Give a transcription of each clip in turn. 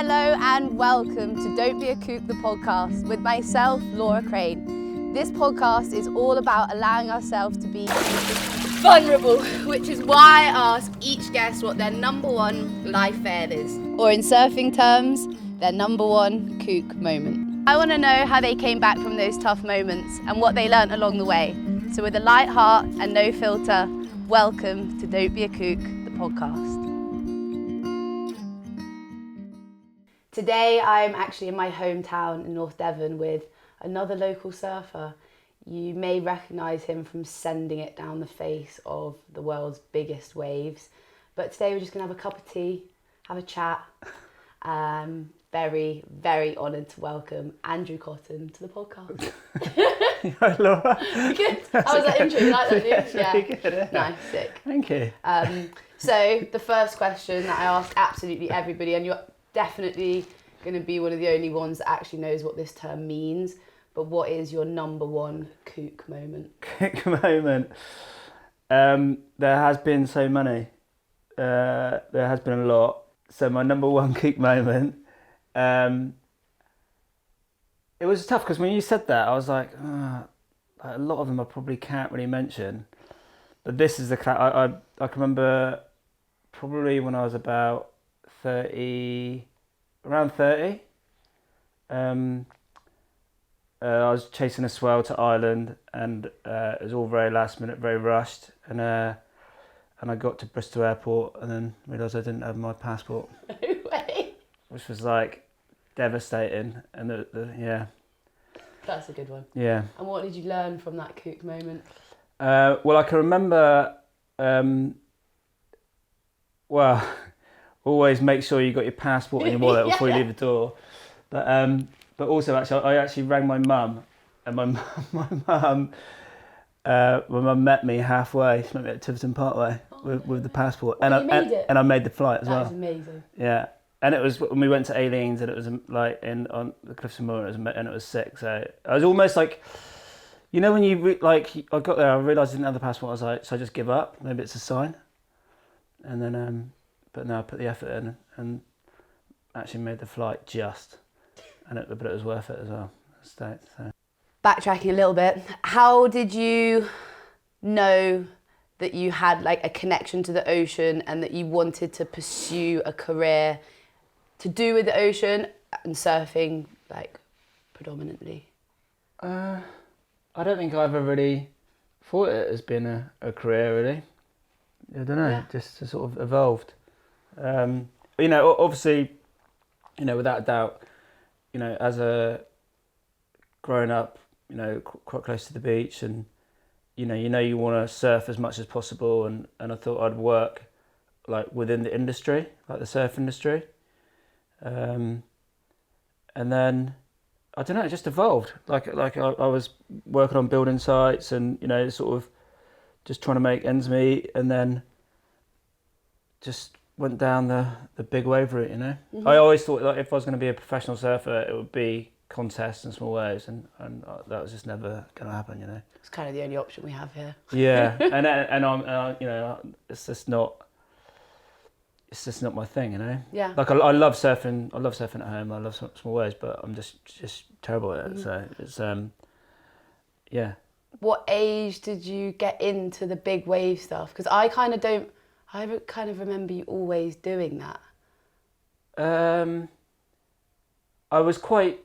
Hello and welcome to Don't Be a Kook, the podcast, with myself, Laura Crane. This podcast is all about allowing ourselves to be vulnerable, which is why I ask each guest what their number one life fail is, or in surfing terms, their number one kook moment. I want to know how they came back from those tough moments and what they learnt along the way. So with a light heart and no filter, welcome to Don't Be a Kook, the podcast. Today I'm actually in my hometown in North Devon with another local surfer. You may recognise him from sending it down the face of the world's biggest waves. But today we're just going to have a cup of tea, have a chat. Very, very honoured to welcome Andrew Cotton to the podcast. Hi, Laura. Good. How was that intro? You like that, Yeah, dude? Yeah. really good, yeah. Nice, sick. Thank you. So the first question that I ask absolutely everybody, and you're definitely going to be one of the only ones that actually knows what this term means, but what is your number one kook moment? Kook moment. There has been so many. There has been a lot. So my number one kook moment, it was tough because when you said that, I was like, a lot of them I probably can't really mention. But this is the I can remember probably when I was about 30, around 30. I was chasing a swell to Ireland, and it was all very last minute, very rushed, and I got to Bristol Airport and then realised I didn't have my passport. No way. Which was like devastating, and yeah. That's a good one. Yeah. And what did you learn from that kook moment? Well, I can remember. Always make sure you got your passport in your wallet Yeah. before you leave the door. But also, actually, I actually rang my mum, and my mum met me halfway. She met me at Tiverton Parkway with the passport, and you made it? and I made the flight as well. That was amazing. Yeah, and it was when we went to Aileen's, and it was like on the Cliffs of Moher, and it was sick. So I was almost like, you know, when you I got there, I realised I didn't have the passport. I was like, so I just give up? Maybe it's a sign. And then, but no, I put the effort in and actually made the flight just, but it was worth it as well. So. Backtracking a little bit, how did you know that you had like a connection to the ocean and that you wanted to pursue a career to do with the ocean and surfing, like, predominantly? I don't think I ever really thought it as being a career, really. I don't know, just sort of evolved. You know, obviously, you know, without a doubt, you know, as a growing up, you know, quite close to the beach, and you you want to surf as much as possible, and I thought I'd work like within the industry, like the surf industry, and then I don't know, it just evolved. Like I was working on building sites, and you know, sort of just trying to make ends meet, and then just went down the big wave route, you know. Mm-hmm. I always thought that if I was going to be a professional surfer, it would be contests and small waves, and that was just never going to happen, you know. It's kind of the only option we have here. Yeah, and I'm you know, it's just not my thing, you know. Yeah. Like I love surfing. I love surfing at home. I love small waves, but I'm just terrible at it. Mm-hmm. So it's yeah. What age did you get into the big wave stuff? Because I kind of remember you always doing that. I was quite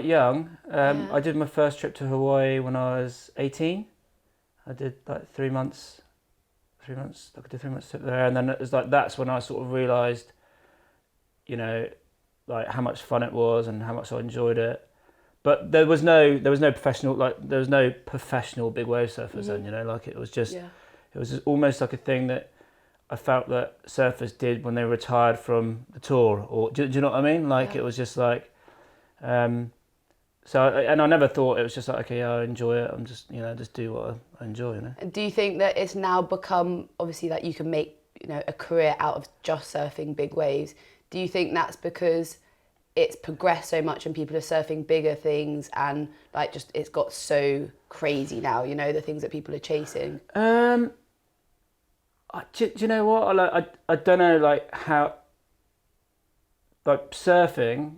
young. I did my first trip to Hawaii when I was 18. I did like 3 months. I did 3 months trip there, and then it was like that's when I sort of realised, you know, like how much fun it was and how much I enjoyed it. But there was no professional big wave surfers then, you know, like it was just. Yeah. It was just almost like a thing that I felt that surfers did when they retired from the tour, or do you know what I mean? Like it was just like, and I never thought it was just like, okay, yeah, I enjoy it. I'm just, you know, just do what I enjoy, you know. And do you think that it's now become obviously that you can make, you know, a career out of just surfing big waves? Do you think that's because it's progressed so much and people are surfing bigger things and like just it's got so crazy now, you know, the things that people are chasing? Do you know what? I don't know, like how like surfing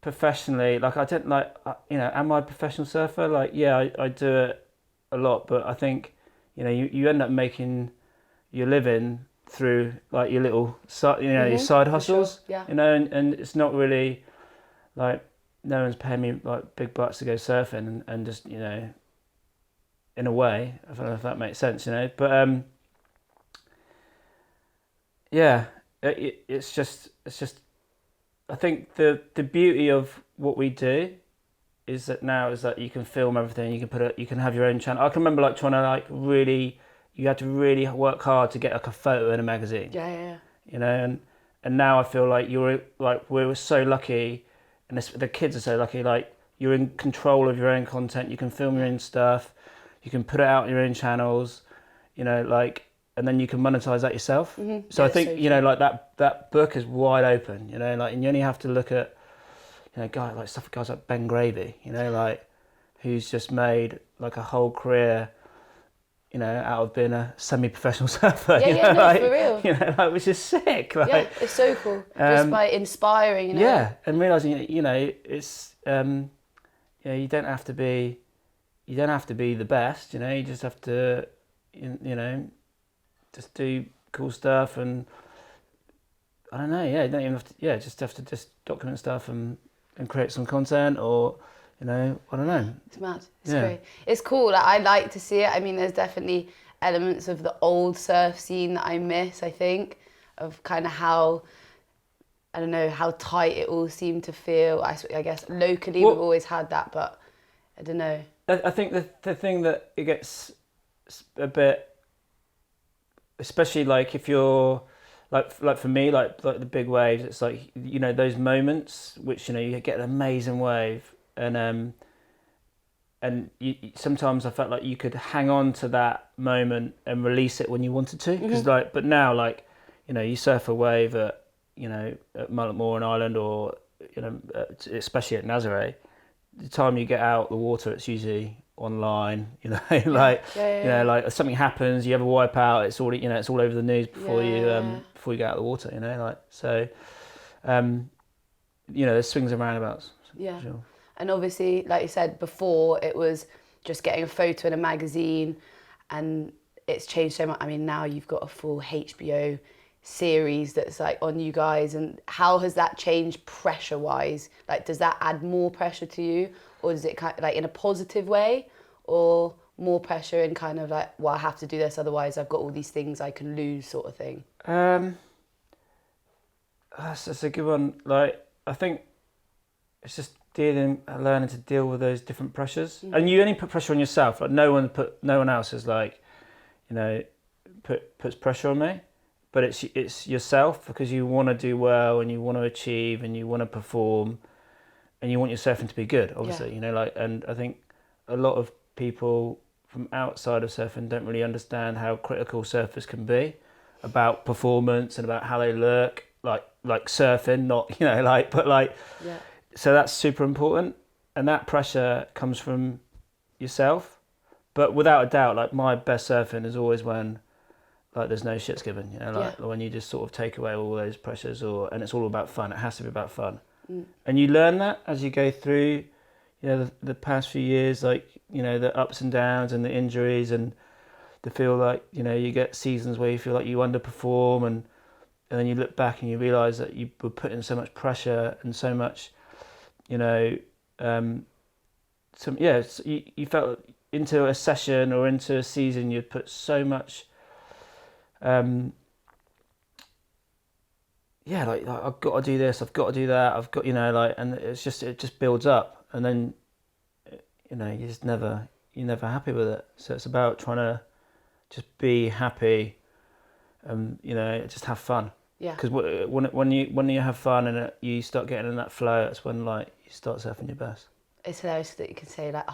professionally, like I don't like, am I a professional surfer? Like, yeah, I do it a lot, but I think, you end up making your living through like your little side, your side hustles, sure. Yeah. And it's not really like no one's paying me like big bucks to go surfing and just, in a way, I don't know if that makes sense, but yeah, it's just I think the beauty of what we do is that now is that you can film everything, you can have your own channel. I can remember like trying to like really, you had to really work hard to get like a photo in a magazine. Yeah. And now I feel like we're so lucky, and the kids are so lucky. Like you're in control of your own content. You can film your own stuff. You can put it out on your own channels. And then you can monetize that yourself. Mm-hmm. So I think like that book is wide open. And you only have to look at guys like Ben Gravy. Who's just made like a whole career. Out of being a semi-professional surfer. For real. Which is sick. It's so cool. Just by inspiring. Yeah, and realizing it's you don't have to be the best. You just have to just do cool stuff, and I don't know. Yeah, you don't even have to. Yeah, just have to just document stuff and create some content, or I don't know. It's mad. It's great. It's cool. Like, I like to see it. I mean, there's definitely elements of the old surf scene that I miss. I think of kind of how, I don't know, how tight it all seemed to feel. I guess locally we've always had that, but I don't know. I think the thing that it gets a bit, especially like if you're like for me, like the big waves, it's like those moments which you get an amazing wave, and you sometimes I felt like you could hang on to that moment and release it when you wanted to, because but now you surf a wave at Mulletmore in Ireland, or especially at Nazare, the time you get out the water it's usually online, like something happens, you have a wipe out, it's already it's all over the news before you get out of the water, so there's swings and roundabouts. Yeah. Sure. And obviously, like you said before, it was just getting a photo in a magazine, and it's changed so much. I mean, now you've got a full HBO series that's like on you guys, and how has that changed pressure wise? Like, does that add more pressure to you, or does it kind of like in a positive way, or more pressure in kind of like, well, I have to do this, otherwise I've got all these things I can lose, sort of thing? That's a good one. Like, I think it's just learning to deal with those different pressures, and you only put pressure on yourself. Like no one else is like, puts pressure on me, but it's yourself, because you want to do well and you want to achieve and you want to perform, and you want your surfing to be good. Obviously, and I think a lot of people from outside of surfing don't really understand how critical surfers can be about performance and about how they look. Like surfing, not So that's super important, and that pressure comes from yourself. But without a doubt, like my best surfing is always when like there's no shits given, when you just sort of take away all those pressures, and it's all about fun. It has to be about fun, and you learn that as you go through, the past few years, like the ups and downs and the injuries, and the feel like you get seasons where you feel like you underperform, and then you look back and you realise that you were putting so much pressure and so much. You felt into a session or into a season, you'd put so much, like I've got to do this, I've got to do that, I've got, and it just builds up, and then, you're never happy with it. So it's about trying to just be happy, just have fun. Yeah. Because when you have fun and you start getting in that flow, that's when you start surfing your best. It's hilarious that you can say like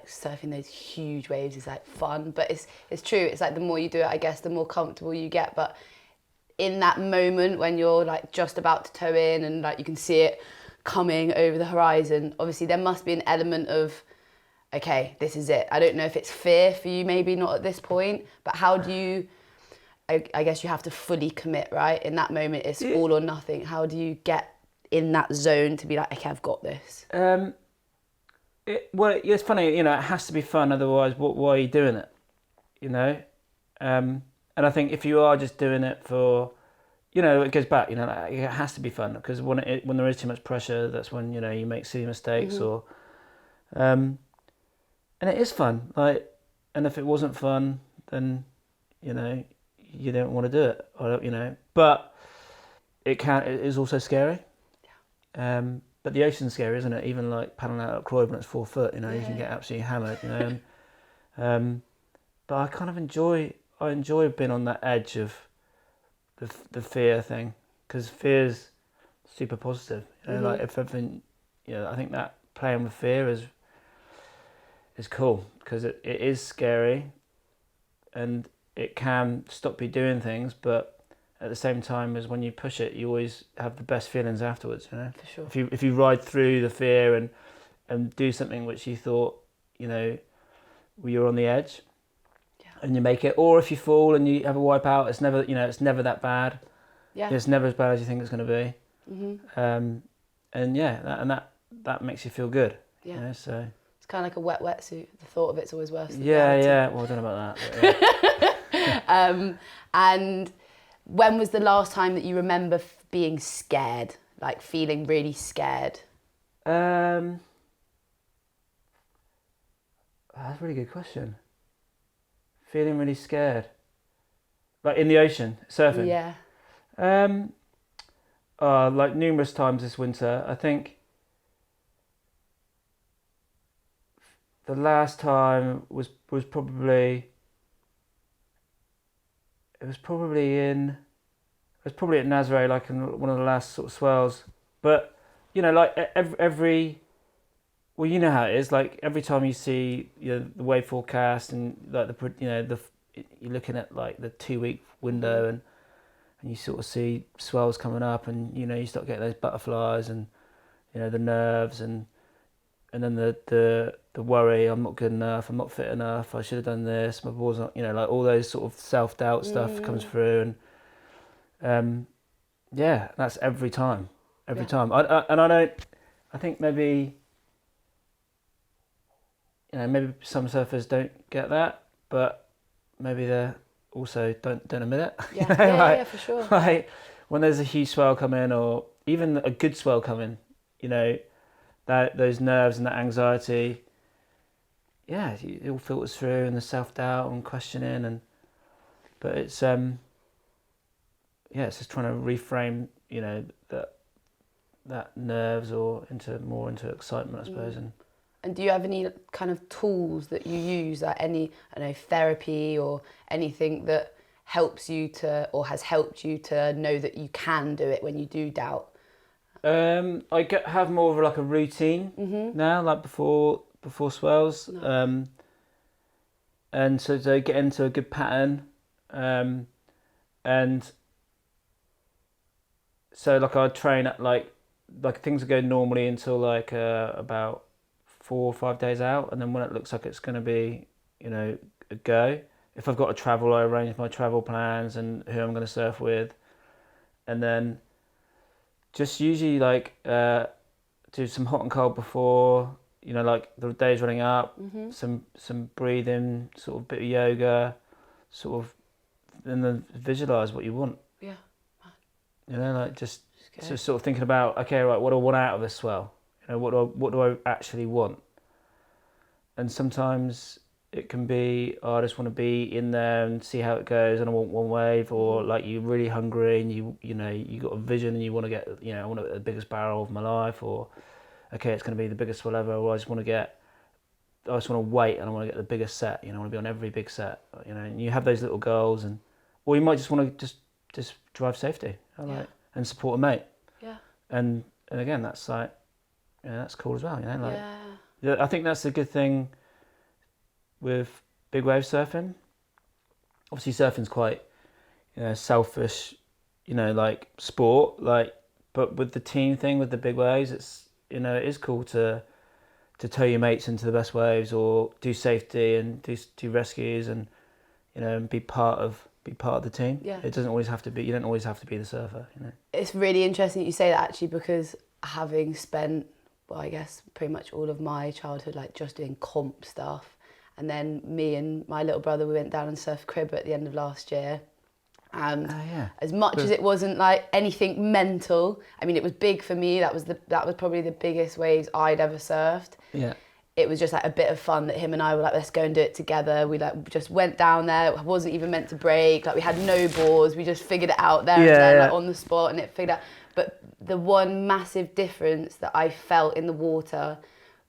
surfing those huge waves is like fun, but it's true. It's like the more you do it, I guess, the more comfortable you get. But in that moment when you're like just about to toe in and like you can see it coming over the horizon, obviously there must be an element of, okay, this is it. I don't know if it's fear for you, maybe not at this point, but how do you I guess you have to fully commit, right? In that moment, it's all or nothing. How do you get in that zone to be like, okay, I've got this? Well, it's funny, it has to be fun, otherwise why are you doing it, and I think if you are just doing it for, it goes back, like, it has to be fun, because when there is too much pressure, that's when, you make silly mistakes, or and it is fun, like, and if it wasn't fun, then, you don't want to do it, or, but it is also scary. But the ocean's scary, isn't it? Even like paddling out at Croydon when it's 4 foot, you can get absolutely hammered, but I kind of enjoy being on that edge of the fear thing, because fear's super positive. Like if everything, I think that playing with fear is cool, because it is scary, and it can stop you doing things, but at the same time as when you push it, you always have the best feelings afterwards, For sure. If you ride through the fear and do something which you thought, you're on the edge, and you make it, or if you fall and you have a wipe out, it's never, it's never that bad. Yeah. It's never as bad as you think it's going to be. And that makes you feel good. Yeah. So it's kind of like a wet wetsuit. The thought of it's always worse than yeah. Well, I don't know about that. But, and when was the last time that you remember being scared, like feeling really scared? That's a really good question. Feeling really scared, like in the ocean, surfing. Yeah. Like numerous times this winter. I think the last time was probably. It was probably at Nazare, like in one of the last sort of swells. But like every well, you know how it is. Like every time you see the wave forecast, and like you're looking at like the 2-week window, and you sort of see swells coming up, and you start getting those butterflies, and the nerves, and then the worry, I'm not good enough, I'm not fit enough, I should have done this, my ball's not, like all those sort of self-doubt stuff comes through, and that's every time. I think maybe maybe some surfers don't get that, but maybe they also don't admit it. Yeah, for sure. Like when there's a huge swell coming, or even a good swell coming, that those nerves and that anxiety, it all filters through, and the self-doubt and questioning, but it's it's just trying to reframe that nerves or into excitement, I suppose. And do you have any kind of tools that you use, like any, therapy or anything that helps you to, or has helped you to know that you can do it when you do doubt? I have more of like a routine now, like before swells, Nice. and so to get into a good pattern, and so like I train at like things will go normally until like about 4 or 5 days out, and then when it looks like it's going to be a go, if I've got to travel, I arrange my travel plans and who I'm going to surf with, and then just usually like do some hot and cold before, like the day's running up, some breathing, sort of bit of yoga, sort of, and then visualize what you want. Yeah. Like just sort of thinking about, okay, right, what do I want out of this swell? What do I actually want? And sometimes it can be, I just want to be in there and see how it goes, and I want one wave, or like you're really hungry and you got a vision and you want to get, I want to get the biggest barrel of my life, or okay, it's going to be the biggest swell ever, or I just want to wait and I want to get the biggest set, I want to be on every big set, and you have those little goals, or you might just want to just drive safety, and support a mate. Yeah. And again, that's like, that's cool as well, I think that's a good thing with big wave surfing. Obviously surfing's quite selfish, like sport, like, but with the team thing, with the big waves, it's it is cool to tow your mates into the best waves, or do safety and do rescues, and and be part of be part of the team. Yeah. It doesn't always have to be. You don't always have to be the surfer. You know. It's really interesting that you say that, actually, because having spent, well, I guess pretty much all of my childhood like just doing comp stuff, and then me and my little brother, we went down and surfed crib at the end of last year. And as much as it wasn't like anything mental, I mean, it was big for me. That was probably the biggest waves I'd ever surfed. Yeah. It was just like a bit of fun that him and I were like, let's go and do it together. We like just went down there. It wasn't even meant to break. Like we had no boards. We just figured it out there and then, like on the spot, and it figured out. But the one massive difference that I felt in the water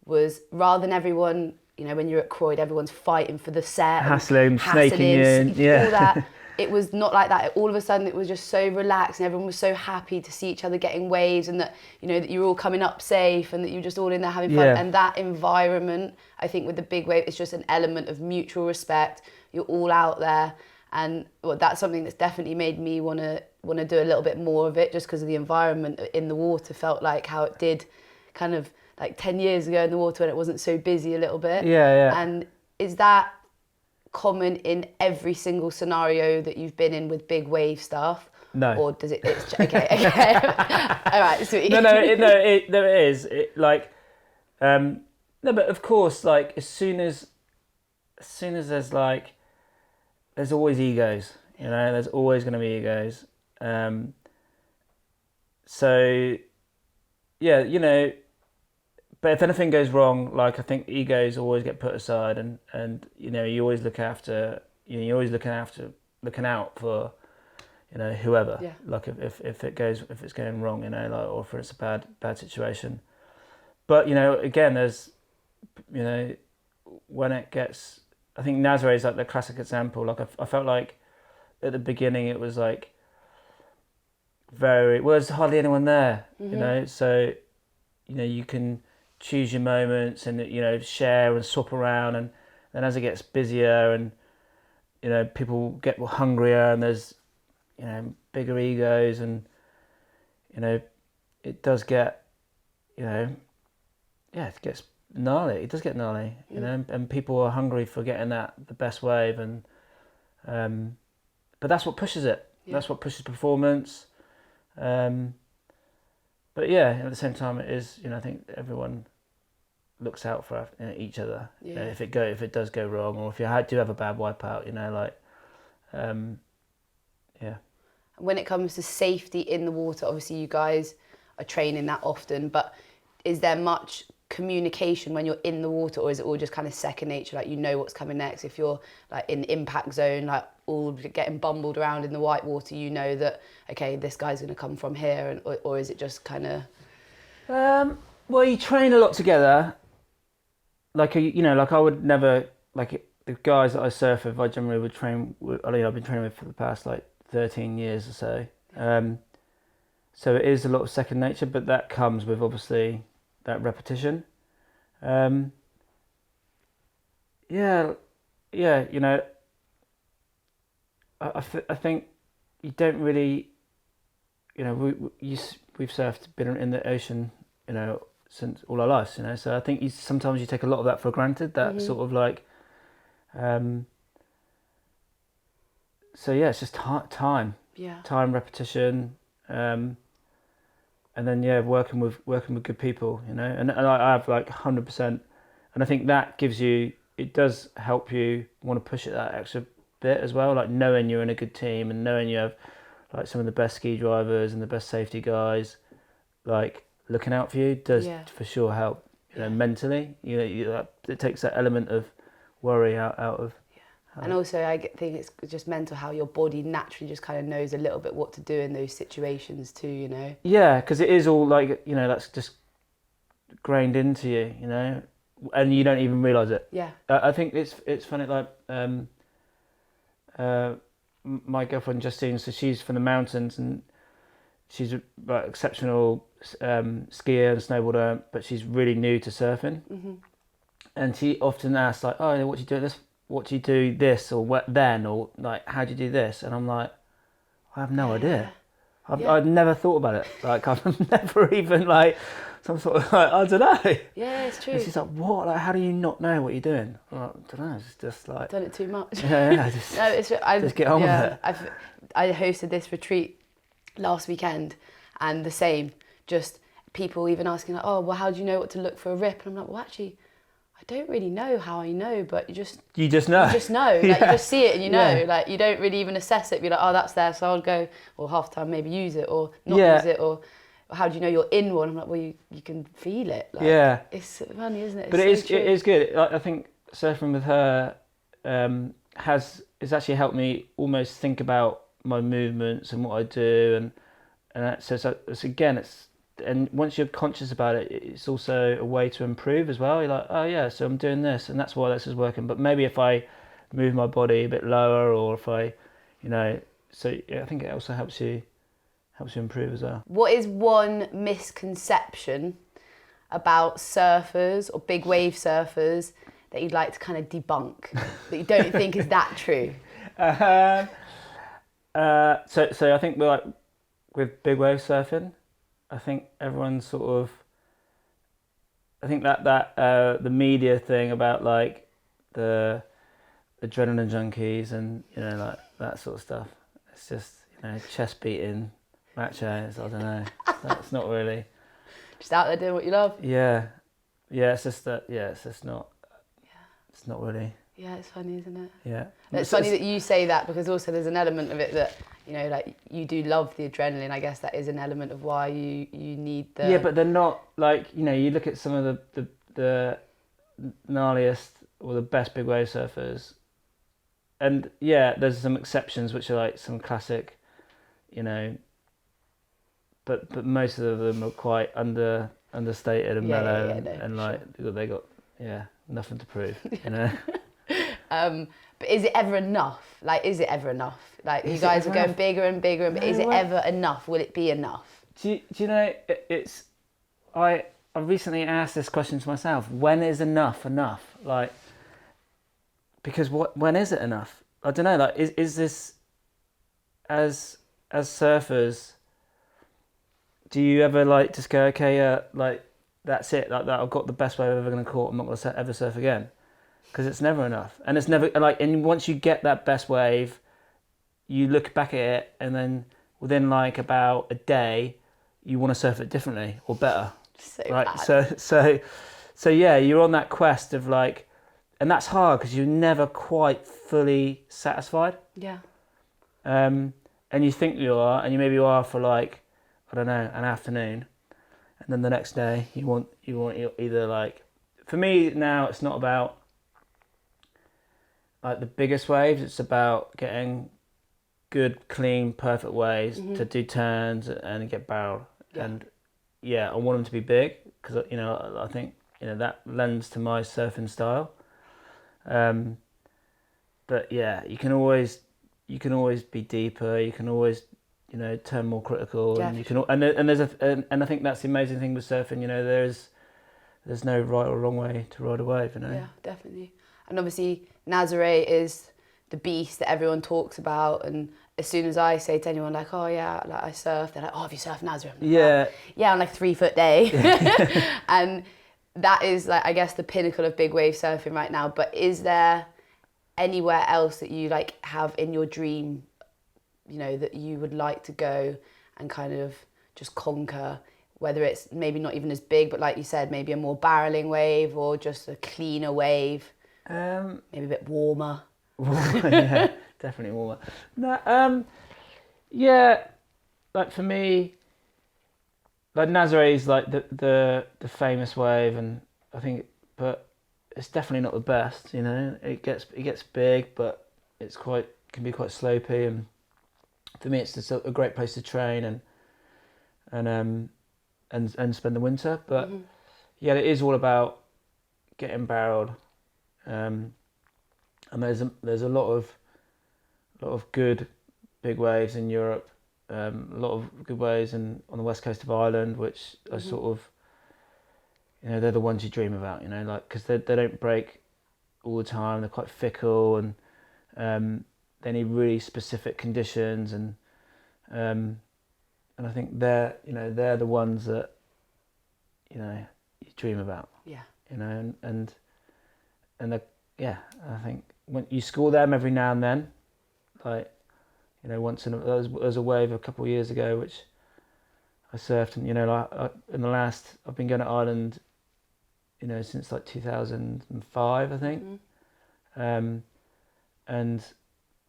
was, rather than everyone, you know, when you're at Croyd, everyone's fighting for the set, hassling, snaking in, all that. It was not like that. All of a sudden, it was just so relaxed, and everyone was so happy to see each other getting waves, and that, you know, that you're all coming up safe, and that you're just all in there having fun. And that environment, I think, with the big wave, it's just an element of mutual respect. You're all out there, and that's something that's definitely made me want to do a little bit more of it, just because of the environment in the water felt like how it did, kind of like 10 years ago in the water when it wasn't so busy a little bit. And is that common in every single scenario that you've been in with big wave stuff? No. Or does it? It's, okay. All right, sweet. No, it is. No, but of course, like as soon as there's like, there's always egos. You know, there's always going to be egos. So, yeah, you know. But if anything goes wrong, like I think egos always get put aside, and you know, you always look after, you know, you're always looking out for, you know, whoever. Yeah. Like if it's going wrong, you know, like, or if it's a bad situation. But you know, again, there's, you know, when it gets, I think Nazare is like the classic example. Like I felt like at the beginning it was like there's hardly anyone there, you know, so you know, you can choose your moments and, you know, share and swap around, and then as it gets busier and, you know, people get hungrier and there's, you know, bigger egos, and, you know, it does get, you know, it gets gnarly. It does get gnarly, you know, and people are hungry for getting the best wave, and but that's what pushes it. That's what pushes performance. But yeah, at the same time, it is, you know, I think everyone looks out for each other. You know, if it does go wrong, or if you do have a bad wipeout, you know, like, When it comes to safety in the water, obviously you guys are training that often, but is there much communication when you're in the water, or is it all just kind of second nature? Like, you know what's coming next. If you're like in the impact zone, like all getting bumbled around in the white water, you know that, okay, this guy's going to come from here, and or is it just kind of? Well, you train a lot together. Like, you know, like I would never, like the guys that I surf with, I generally would train with. I mean, I've been training with for the past like 13 years or so. So it is a lot of second nature, but that comes with obviously that repetition. You know, I think you don't really, you know, we've surfed, been in the ocean, you know, since all our lives, you know, so I think sometimes you take a lot of that for granted, that sort of like, so yeah, it's just time, repetition, and then working with good people, you know, and I have like 100%, and I think that it does help you want to push it that extra bit as well, like knowing you're in a good team and knowing you have like some of the best ski drivers and the best safety guys, like looking out for you does for sure help, you know, mentally, you know, it takes that element of worry out of. And also I think it's just mental how your body naturally just kind of knows a little bit what to do in those situations too, you know? Yeah, because it is all like, you know, that's just grained into you, you know, and you don't even realise it. Yeah. I think it's funny, like, my girlfriend Justine, so she's from the mountains and she's like exceptional skier and snowboarder, but she's really new to surfing. And she often asks like, oh, what do you do this? What do you do this or what then, or like how do you do this? And I'm like, I have no idea. I'd never thought about it. Like I've never even like some sort of like, I don't know. Yeah, it's true. And she's like, what? Like, how do you not know what you're doing? I'm like, I don't know. It's just like Done it too much. Yeah. Just get on with it. I hosted this retreat last weekend, and the same. Just people even asking like, oh, well, how do you know what to look for a rip? And I'm like, well, actually, I don't really know how I know, but you just know. You just know. Like you just see it and you know. Like you don't really even assess it. Be like, oh, that's there, so I'll go, or half the time maybe use it or not use it, or how do you know you're in one? I'm like, well, you can feel it. Like, it's funny, isn't it? But it is good. I think surfing with her has actually helped me almost think about my movements and what I do, and so again, and once you're conscious about it, it's also a way to improve as well. You're like, oh yeah, so I'm doing this, and that's why this is working. But maybe if I move my body a bit lower, or if I, so I think it also helps you improve as well. What is one misconception about surfers or big wave surfers that you'd like to kind of debunk, that you don't think is that true? So I think we're like with big wave surfing, I think everyone's sort of, I think that the media thing about like the adrenaline junkies and like that sort of stuff, it's just chest beating machos. I don't know. That's not really. Just out there doing what you love. Yeah. It's just that. Yeah, it's just not. Yeah. It's not really. Yeah, it's funny, isn't it? Yeah. It's funny that you say that, because also there's an element of it that, like you do love the adrenaline. I guess that is an element of why you need the... Yeah, but they're not like, you look at some of the gnarliest or the best big wave surfers, and yeah, there's some exceptions which are like some classic, but most of them are quite understated and mellow, and like they got nothing to prove, But is it ever enough? Like, is it ever enough? Like, you guys are going bigger and bigger, but is it ever enough? Will it be enough? Do you know, I recently asked this question to myself. When is enough? Like, because when is it enough? I don't know. Like, is this, as surfers, do you ever like just go, okay, like that's it, like that, I've got the best wave I've ever going to caught, I'm not going to ever surf again? Because it's never enough, and it's never like. And once you get that best wave, you look back at it, and then within like about a day, you want to surf it differently or better. So right. Bad. So yeah, you're on that quest of like, and that's hard because you're never quite fully satisfied. Yeah. And you think you are, and maybe you are for like, I don't know, an afternoon, and then the next day you want either like. For me now, it's not about like the biggest waves. It's about getting good, clean, perfect waves to do turns and get barreled. Yeah. And I want them to be big because I think that lends to my surfing style. But yeah, you can always be deeper. You can always turn more critical, and you can and I think that's the amazing thing with surfing. There's no right or wrong way to ride a wave. Yeah, definitely. And obviously, Nazare is the beast that everyone talks about, and as soon as I say to anyone like, oh yeah, like I surf, they're like, oh, have you surfed Nazare? Like, yeah, on like 3 foot day. And that is like, I guess, the pinnacle of big wave surfing right now. But is there anywhere else that you like have in your dream, that you would like to go and kind of just conquer, whether it's maybe not even as big, but like you said, maybe a more barreling wave or just a cleaner wave? Maybe a bit warmer. Yeah, definitely warmer. No, like for me, like Nazare is like the famous wave, and I think, but it's definitely not the best. It gets big, but can be quite slopey, and for me, it's just a great place to train and spend the winter. But yeah, it is all about getting barreled. And there's a lot of good big waves in Europe, a lot of good waves on the west coast of Ireland, which are sort of, they're the ones you dream about, like, because they don't break all the time. They're quite fickle, and they need really specific conditions, and I think they're the ones that you dream about. Yeah. And I think when you score them every now and then, like once there was a wave a couple of years ago which I surfed, and I've been going to Ireland since like 2005, I think. And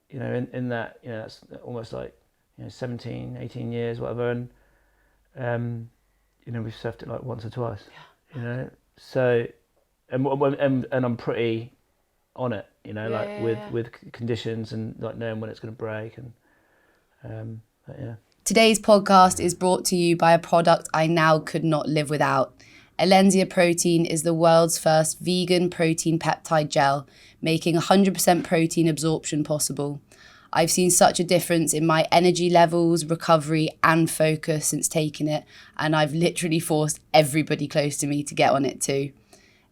in that that's almost like 17, 18 years, whatever, and we've surfed it like once or twice. So and I'm pretty on it, with conditions and like knowing when it's going to break, and but yeah. Today's podcast is brought to you by a product I now could not live without. Alenzia Protein is the world's first vegan protein peptide gel, making 100% protein absorption possible. I've seen such a difference in my energy levels, recovery, and focus since taking it, and I've literally forced everybody close to me to get on it too.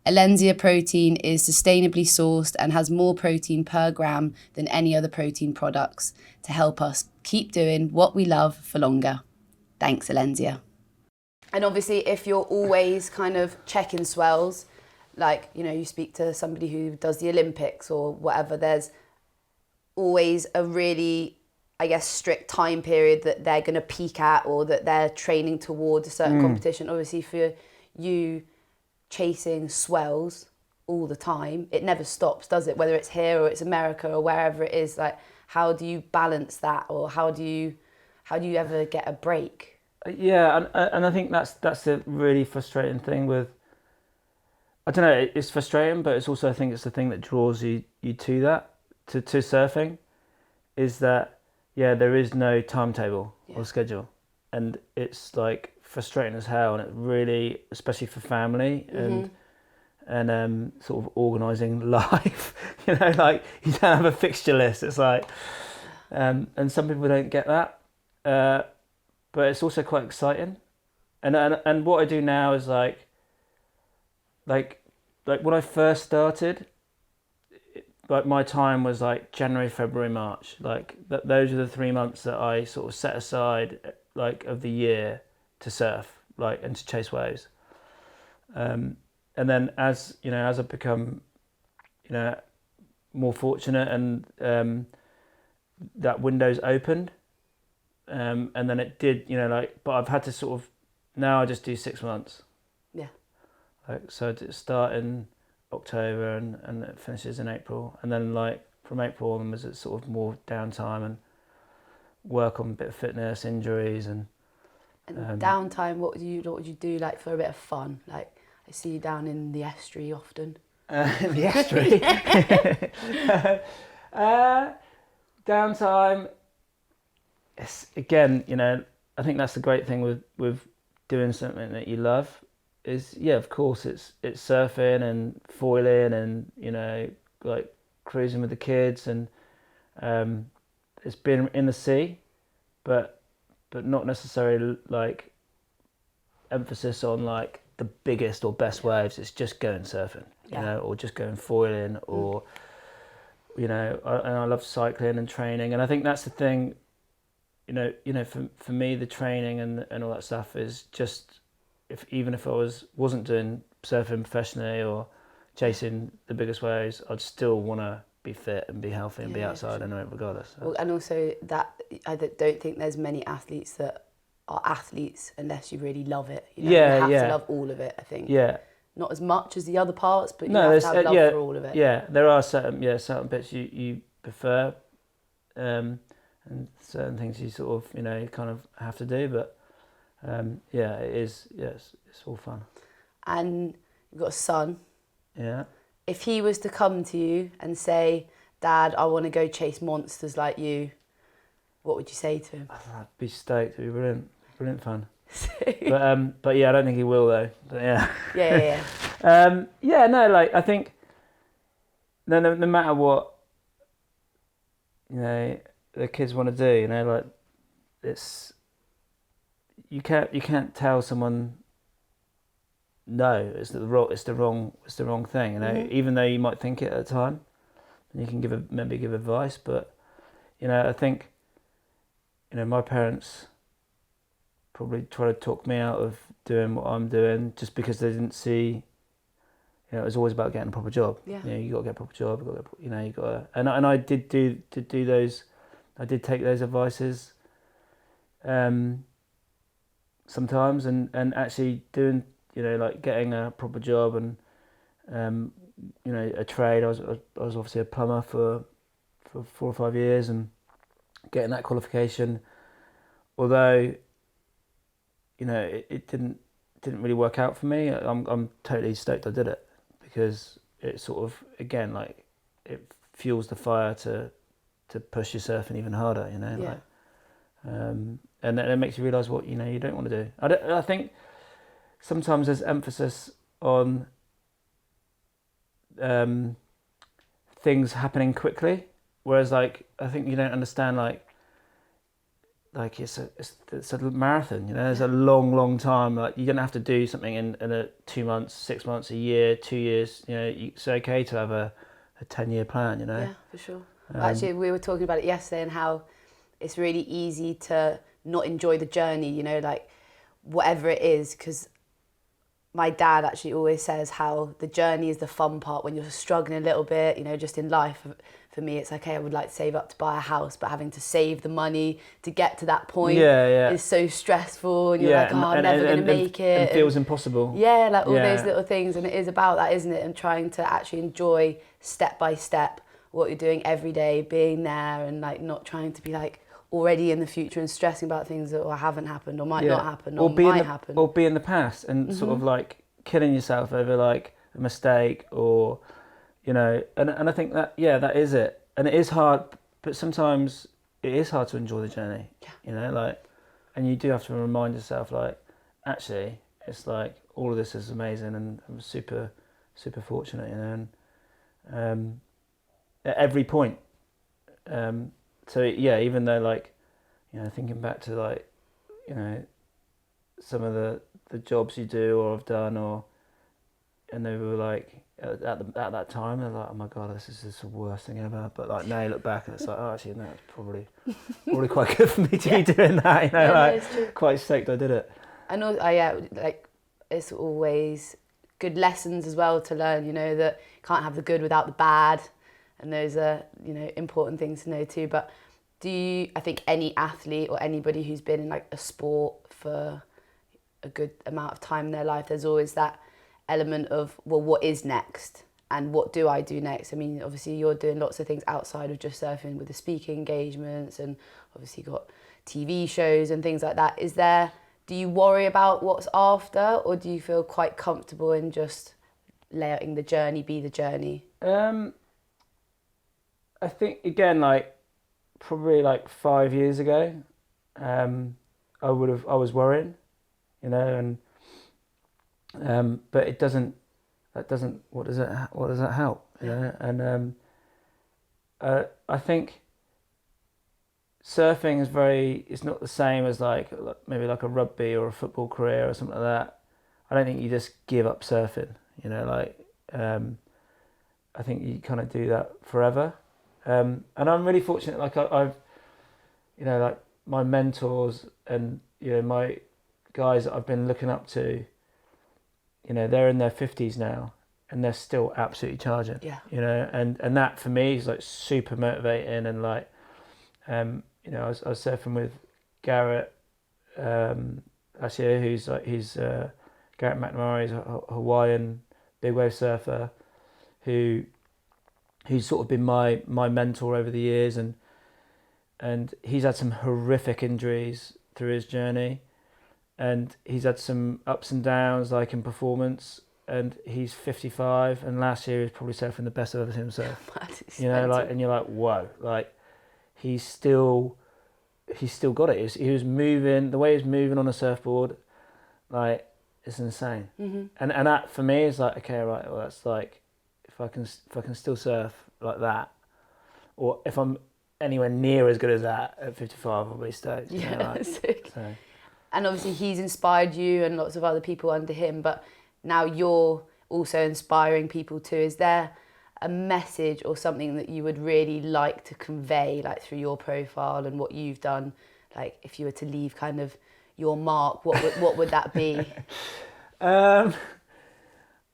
Alenzia Protein is sustainably sourced and has more protein per gram than any other protein products to help us keep doing what we love for longer. Thanks, Alenzia. And obviously, if you're always kind of checking swells, like, you speak to somebody who does the Olympics or whatever, there's always a really, I guess, strict time period that they're going to peak at or that they're training towards a certain competition. Obviously, for you chasing swells all the time, it never stops, does it? Whether it's here or it's America or wherever it is, like, how do you balance that, or how do you ever get a break? Yeah, and I think that's a really frustrating thing with. I don't know. It's frustrating, but it's also, I think it's the thing that draws you to that, to surfing, is that there is no timetable or schedule, and it's like frustrating as hell, and it really, especially for family and sort of organising life, like you don't have a fixture list. It's like, and some people don't get that, but it's also quite exciting, and what I do now is like when I first started, like my time was like January, February, March, like those are the 3 months that I sort of set aside, like, of the year to surf, like, and to chase waves. And then as I've become, more fortunate, and that window's opened, and then it did, but I've had to sort of, now I just do 6 months. Yeah. Like, so it start in October and it finishes in April, and then like from April onwards it's sort of more downtime and work on a bit of fitness, injuries, and downtime. What would you do, like, for a bit of fun? Like, I see you down in the estuary often. In the estuary. Downtime. It's, again, I think that's the great thing with doing something that you love. Is, of course, it's surfing and foiling and like cruising with the kids, and it's been in the sea, but not necessarily like emphasis on like the biggest or best waves. It's just going surfing, or just going foiling, or and I love cycling and training, and I think that's the thing. For me, the training and all that stuff is just, even if I wasn't doing surfing professionally or chasing the biggest waves, I'd still want to be fit and be healthy and be outside and it regardless. Well, and also that I don't think there's many athletes that are athletes unless you really love it. You have to love all of it, I think. Yeah. Not as much as the other parts, but you have to have love for all of it. Yeah, there are certain bits you prefer, and certain things you sort of kind of have to do, but it is, it's all fun. And you've got a son. Yeah. If he was to come to you and say, "Dad, I want to go chase monsters like you," what would you say to him? I'd be stoked. It'd be brilliant fun. but I don't think he will though. But yeah. I think no matter what the kids want to do, like, it's, you can't tell someone no, it's the wrong thing, even though you might think it at the time, and you can give advice, but I think my parents probably try to talk me out of doing what I'm doing just because they didn't see. It was always about getting a proper job. Yeah. You got to get a proper job. You got to, and I did do those. I did take those advices. Sometimes and actually doing like getting a proper job and a trade. I was obviously a plumber for 4 or 5 years and getting that qualification. Although it didn't really work out for me. I'm totally stoked I did it. Because it sort of, again, like, it fuels the fire to push your surfing even harder, like, and then it makes you realise what, you don't want to do. I think sometimes there's emphasis on things happening quickly, whereas, like, I think you don't understand, like it's a marathon, there's a long time, like, you're going to have to do something in a 2 months, 6 months, a year, 2 years, it's okay to have a 10-year plan, Yeah, for sure. Actually, we were talking about it yesterday and how it's really easy to not enjoy the journey, like, whatever it is, because my dad actually always says how the journey is the fun part when you're struggling a little bit, just in life. For me, it's okay, I would like to save up to buy a house, but having to save the money to get to that point is so stressful, and you're like, I'm never going to make it. And feels impossible. Yeah, like all those little things, and it is about that, isn't it? And trying to actually enjoy step by step what you're doing every day, being there, and like not trying to be like already in the future and stressing about things that haven't happened or might not happen or might happen. Or be in the past and sort of like killing yourself over like a mistake or... and I think that, that is it. And it is hard, but sometimes it is hard to enjoy the journey, like, and you do have to remind yourself, like, actually, it's like, all of this is amazing and I'm super, super fortunate, and at every point. So, even though, like, thinking back to, like, some of the jobs you do or have done, and they were like, at that time, they're like, oh my God, this is the worst thing ever. But like now you look back and it's like, oh, actually, no, it's probably quite good for me to be doing that. Like, quite stoked I did it. And also, like, it's always good lessons as well to learn. That you can't have the good without the bad, and those are important things to know too. But I think any athlete or anybody who's been in like a sport for a good amount of time in their life, there's always that element of, well, what is next and what do I do next? I mean, obviously you're doing lots of things outside of just surfing with the speaking engagements, and obviously got TV shows and things like that. Do you worry about what's after, or do you feel quite comfortable in just letting the journey be the journey? I think, again, like, probably like 5 years ago, I was worrying, and but what does that help, and I think surfing it's not the same as like maybe like a rugby or a football career or something like that. I don't think you just give up surfing, I think you kind of do that forever, and I'm really fortunate, like I've like my mentors and my guys that I've been looking up to, they're in their 50s now and they're still absolutely charging. And that for me is like super motivating, and like I was surfing with Garrett last year, who's Garrett McNamara. He's a Hawaiian big wave surfer who's sort of been my mentor over the years, and he's had some horrific injuries through his journey, and he's had some ups and downs, like in performance, and he's 55, and last year he was probably surfing the best I've ever seen him surf. Like, and you're like, whoa, like he's still got it. He was moving, the way he was moving on a surfboard, like, it's insane. And that for me is like, okay, right, well, that's like, if I can still surf like that, or if I'm anywhere near as good as that at 55, I'll be stoked. Sick. So. And obviously he's inspired you and lots of other people under him, but now you're also inspiring people too. Is there a message or something that you would really like to convey, like through your profile and what you've done, like if you were to leave kind of your mark, what would that be? I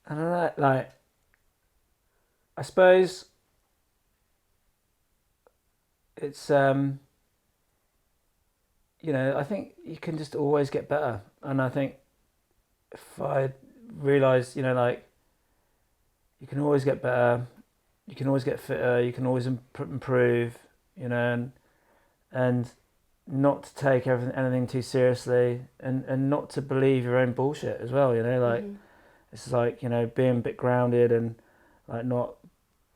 don't know, like, I suppose it's, I think you can just always get better. And I think if I realise, like, you can always get better, you can always get fitter, you can always improve, and not to take anything too seriously, and not to believe your own bullshit as well, like, it's like, being a bit grounded and like not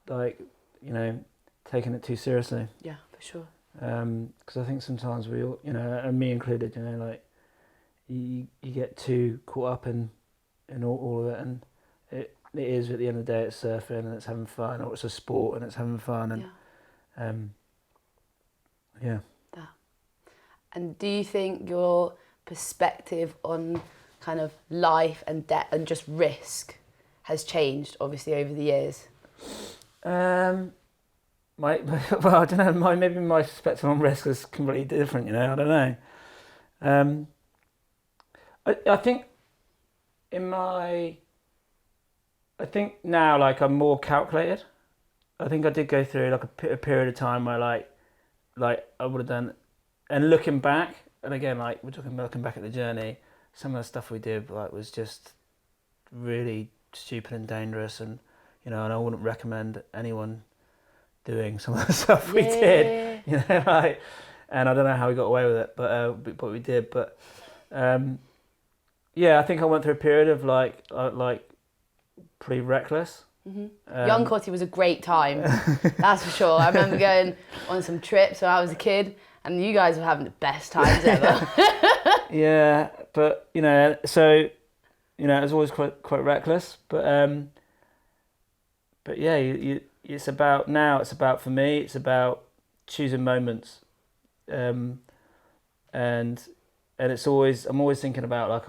like, taking it too seriously. Yeah, for sure. Because I think sometimes we all, and me included, like, you get too caught up in all of it, and it is, at the end of the day, it's surfing and it's having fun, or it's a sport and it's having fun, and yeah. That. And do you think your perspective on kind of life and debt and just risk has changed, obviously, over the years? Well, I don't know. Maybe my perspective on risk is completely different. I don't know. I think I think now, like, I'm more calculated. I think I did go through like a period of time where like I would have done, and looking back, and again, like, we're talking about looking back at the journey, some of the stuff we did, like, was just really stupid and dangerous, and and I wouldn't recommend anyone doing some of the stuff we did, like, and I don't know how we got away with it, but we did. But I think I went through a period of like pretty reckless. Young Cotty was a great time, that's for sure. I remember going on some trips when I was a kid, and you guys were having the best times ever. Yeah, but so it was always quite reckless, but yeah, it's about for me, it's about choosing moments, and it's always, I'm always thinking about, like,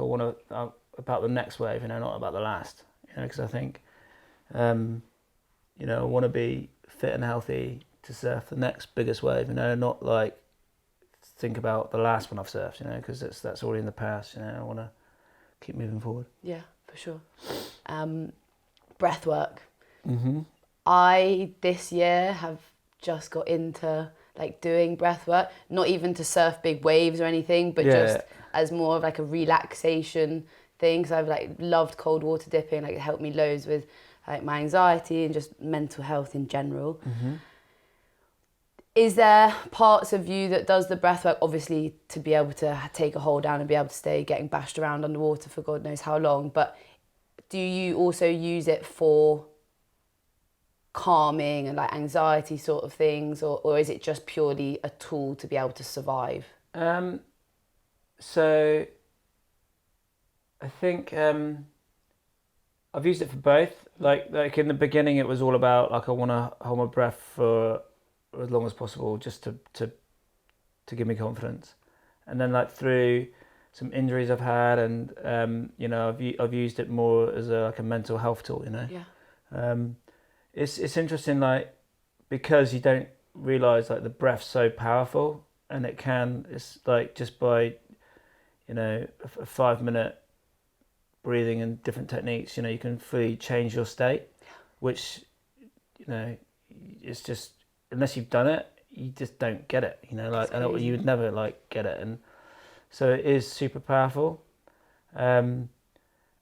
about the next wave, not about the last, because I think, I want to be fit and healthy to surf the next biggest wave, not like think about the last one I've surfed, because that's already in the past. I want to keep moving forward. Yeah, for sure. Breath work. Mm-hmm. I this year have just got into like doing breath work, not even to surf big waves or anything, but just as more of like a relaxation thing. Because I've like loved cold water dipping, like it helped me loads with like my anxiety and just mental health in general. Mm-hmm. Is there parts of you that does the breath work, obviously to be able to take a hold down and be able to stay getting bashed around underwater for God knows how long, but do you also use it for calming and like anxiety sort of things, or is it just purely a tool to be able to survive? So I think I've used it for both. Like in the beginning, it was all about like I want to hold my breath for as long as possible, just to give me confidence. And then like through some injuries I've had, and I've used it more as like a mental health tool. Yeah. It's interesting, like, because you don't realise like the breath's so powerful, and it's like just by a 5-minute breathing and different techniques, you can fully change your state, which it's just, unless you've done it, you just don't get it, like, and you would never like get it, and so it is super powerful, and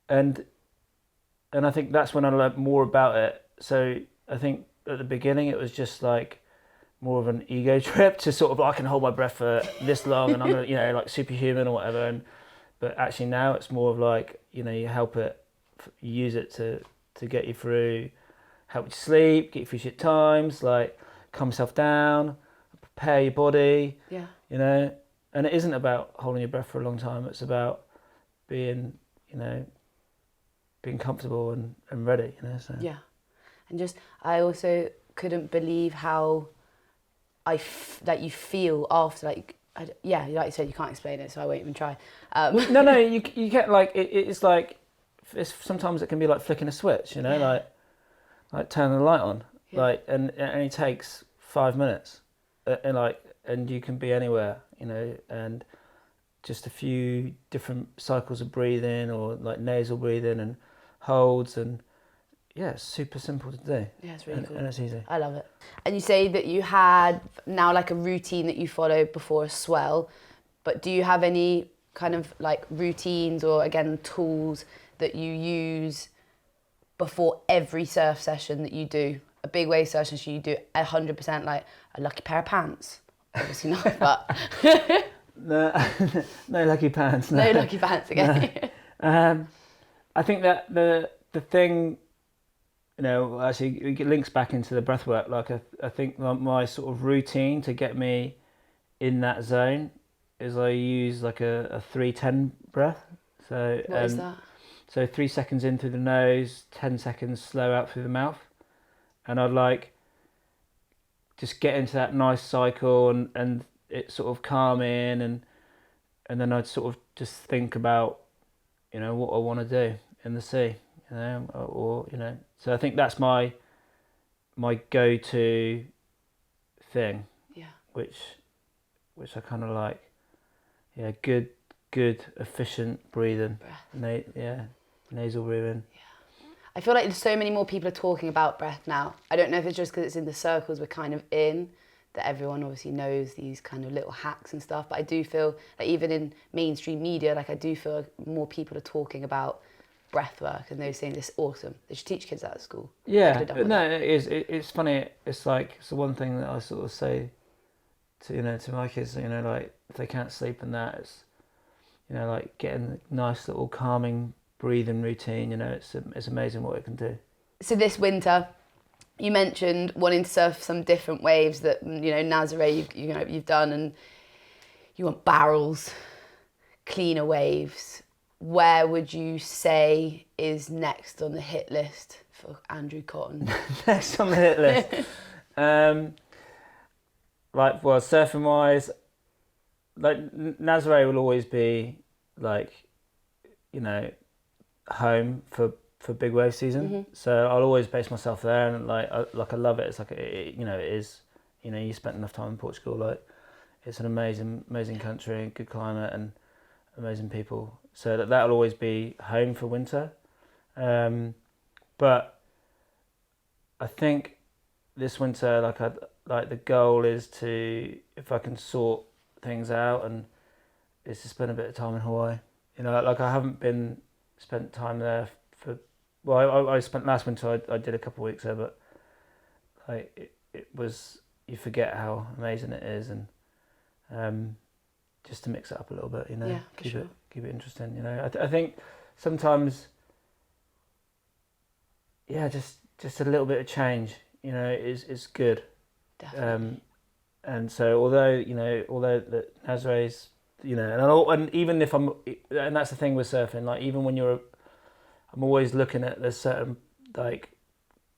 I think that's when I learned more about it. So I think at the beginning it was just like more of an ego trip to sort of, I can hold my breath for this long and I'm gonna, like superhuman or whatever, but actually now it's more of like, you use it to get you through, help you sleep, get you through shit times, like calm yourself down, prepare your body, and it isn't about holding your breath for a long time, it's about being comfortable and ready, so. Yeah. And just, I also couldn't believe how that you feel after, like, like you said, you can't explain it, so I won't even try. No, you get like, it's like, sometimes it can be like flicking a switch, like turning the light on, like, and it only takes 5 minutes, and you can be anywhere, and just a few different cycles of breathing, or like nasal breathing and holds, and yeah, it's super simple to do. Yeah, it's really cool. And it's easy. I love it. And you say that you had now like a routine that you follow before a swell, but do you have any kind of like routines or again tools that you use before every surf session that you do? A big wave session, so you do 100% like a lucky pair of pants? Obviously not, but... No, no lucky pants. No, no lucky pants again. No. I think that the thing, you know, actually it links back into the breath work. Like I think my sort of routine to get me in that zone is I use like a 3-10 breath. So What is that? So 3 seconds in through the nose, 10 seconds slow out through the mouth, and I'd like just get into that nice cycle and it's sort of calming, and then I'd sort of just think about, you know, what I want to do in the sea, you know, or you know. So I think that's my go-to thing. Yeah. Which I kind of like. Yeah, good, efficient breathing. Breath. Nasal breathing. Yeah. I feel like so many more people are talking about breath now. I don't know if it's just because it's in the circles we're kind of in, that everyone obviously knows these kind of little hacks and stuff. But I do feel like even in mainstream media, like I do feel like more people are talking about breath work, and they're saying this is awesome. They should teach kids that at school. Yeah, no, it is. It's funny. It's like, it's the one thing that I sort of say to my kids, you know, like if they can't sleep and that, it's, you know, like getting a nice little calming breathing routine. You know, it's amazing what it can do. So this winter, you mentioned wanting to surf some different waves that, you know, Nazare you've done, and you want barrels, cleaner waves. Where would you say is next on the hit list for Andrew Cotton? Next on the hit list, like, well, surfing wise, like Nazare will always be like, you know, home for big wave season. Mm-hmm. So I'll always base myself there, and like I love it. It's like you know, it is, you know, you spent enough time in Portugal. Like, it's an amazing country, good climate, and amazing people. So that'll always be home for winter. But I think this winter, like the goal is to, if I can sort things out, and is to spend a bit of time in Hawaii. You know, like I haven't spent time there for. Well, I spent last winter. I did a couple of weeks there, but like it was, you forget how amazing it is, and just to mix it up a little bit, you know, keep it interesting. You know, I think sometimes, yeah, just a little bit of change, you know, is good. Definitely. And so although the Nazare's, you know, and even if and that's the thing with surfing, like even when I'm always looking at, there's certain like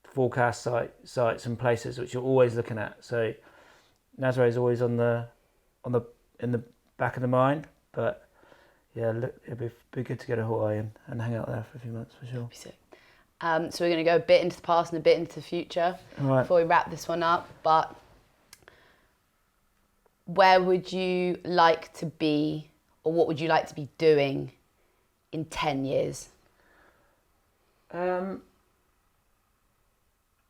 forecast sites and places which you're always looking at. So Nazare is always in the back of the mind, but yeah, it'd be good to go to Hawaii and hang out there for a few months for sure. That'd be sick. So we're going to go a bit into the past and a bit into the future before we wrap this one up. But where would you like to be, or what would you like to be doing in 10 years? What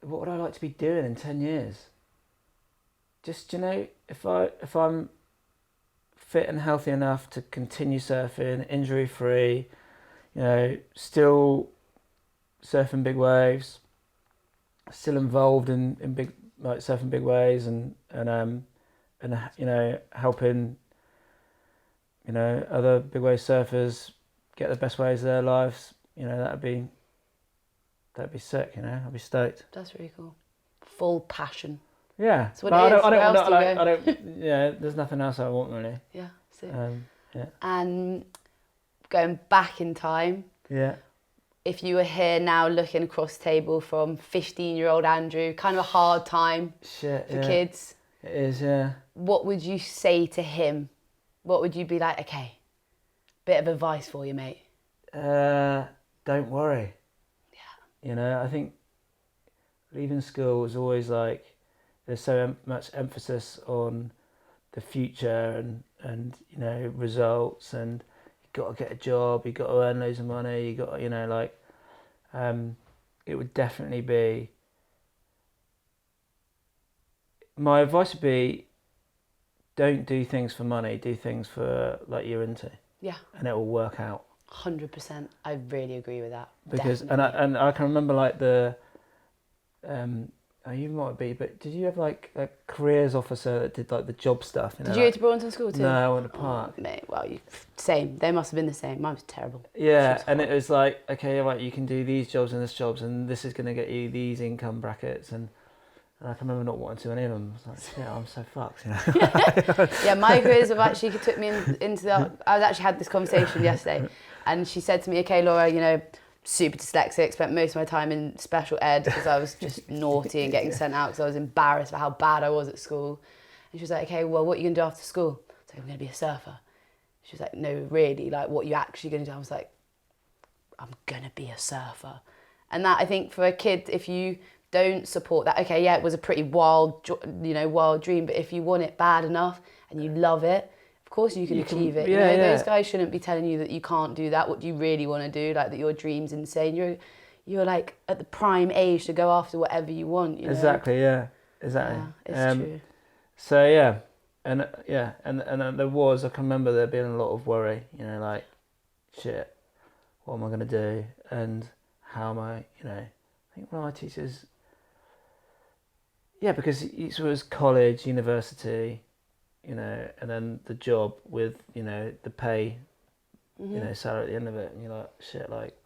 would I like to be doing in 10 years? Just, you know, if I'm fit and healthy enough to continue surfing, injury free, you know, still surfing big waves, still involved in big, like surfing big waves, and you know, helping, you know, other big wave surfers get the best waves of their lives. You know, that'd be sick. You know, I'd be stoked. That's really cool. Full passion. Yeah. That's what it is. I don't. Yeah. There's nothing else I want really. Yeah. Sick. Yeah. And going back in time. Yeah. If you were here now looking across the table from 15-year-old Andrew, kind of a hard time for kids. It is, yeah. What would you say to him? What would you be like, okay, bit of advice for you, mate? Don't worry. Yeah. You know, I think leaving school was always like, there's so much emphasis on the future and you know, results, and you got to get a job, you got to earn loads of money, you got to, you know, like, it would definitely be. My advice would be, don't do things for money. Do things for like you're into. Yeah. And it will work out. 100%. I really agree with that. Because Definitely. and I can remember like the, you might be, but did you have like a careers officer that did like the job stuff? You know, Did you go to Braunton School too? No, I went to Park. Oh, mate, well, same. They must have been the same. Mine was terrible. Yeah, and it was like, okay, right, you can do these jobs and this jobs, and this is going to get you these income brackets, and I can remember not wanting to do any of them. I was like, yeah, I'm so fucked, you know. Yeah, my careers have actually took me into the. I was actually had this conversation yesterday, and she said to me, "Okay, Laura, you know, super dyslexic. Spent most of my time in special ed because I was just naughty and getting sent out because I was embarrassed about how bad I was at school." And she was like, "Okay, well, what are you gonna do after school?" I was like, "I'm gonna be a surfer." She was like, "No, really, like, what are you actually gonna do?" I was like, "I'm gonna be a surfer," and that I think for a kid, if you don't support that. Okay, yeah, it was a pretty wild dream, but if you want it bad enough and you love it, of course you can achieve it. Yeah, Those guys shouldn't be telling you that you can't do that. What do you really want to do? Like that your dream's insane. You're like at the prime age to go after whatever you want. You know? Exactly. Yeah. Exactly. Yeah, it's true. So yeah, and there was. I can remember there being a lot of worry. You know, like, shit, what am I gonna do? And how am I? You know, I think one of my teachers. Yeah, because it was college, university, you know, and then the job with, you know, the pay, you know, salary at the end of it, and you're like, shit, like,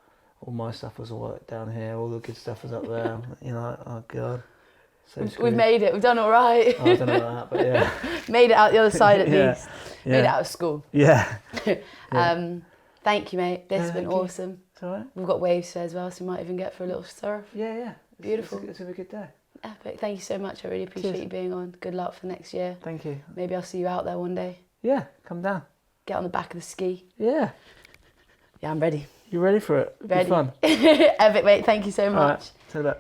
all my stuff was all down here, all the good stuff was up there, you know, like, oh god, so screwed. We've made it, we've done all right. Oh, I don't know about that, but yeah. Made it out the other side at least. Yeah. Made it out of school. Yeah. Thank you, mate. This has been awesome. It's alright. We've got waves today as well, so we might even get for a little surf. Yeah. Beautiful. It's gonna be a good day. Epic. Thank you so much. I really appreciate you being on. Good luck for next year. Thank you. Maybe I'll see you out there one day. Yeah, come down. Get on the back of the ski. Yeah. Yeah, I'm ready. You ready for it? It'll Ready. be fun. Epic, mate. Thank you so much. All right. See you later.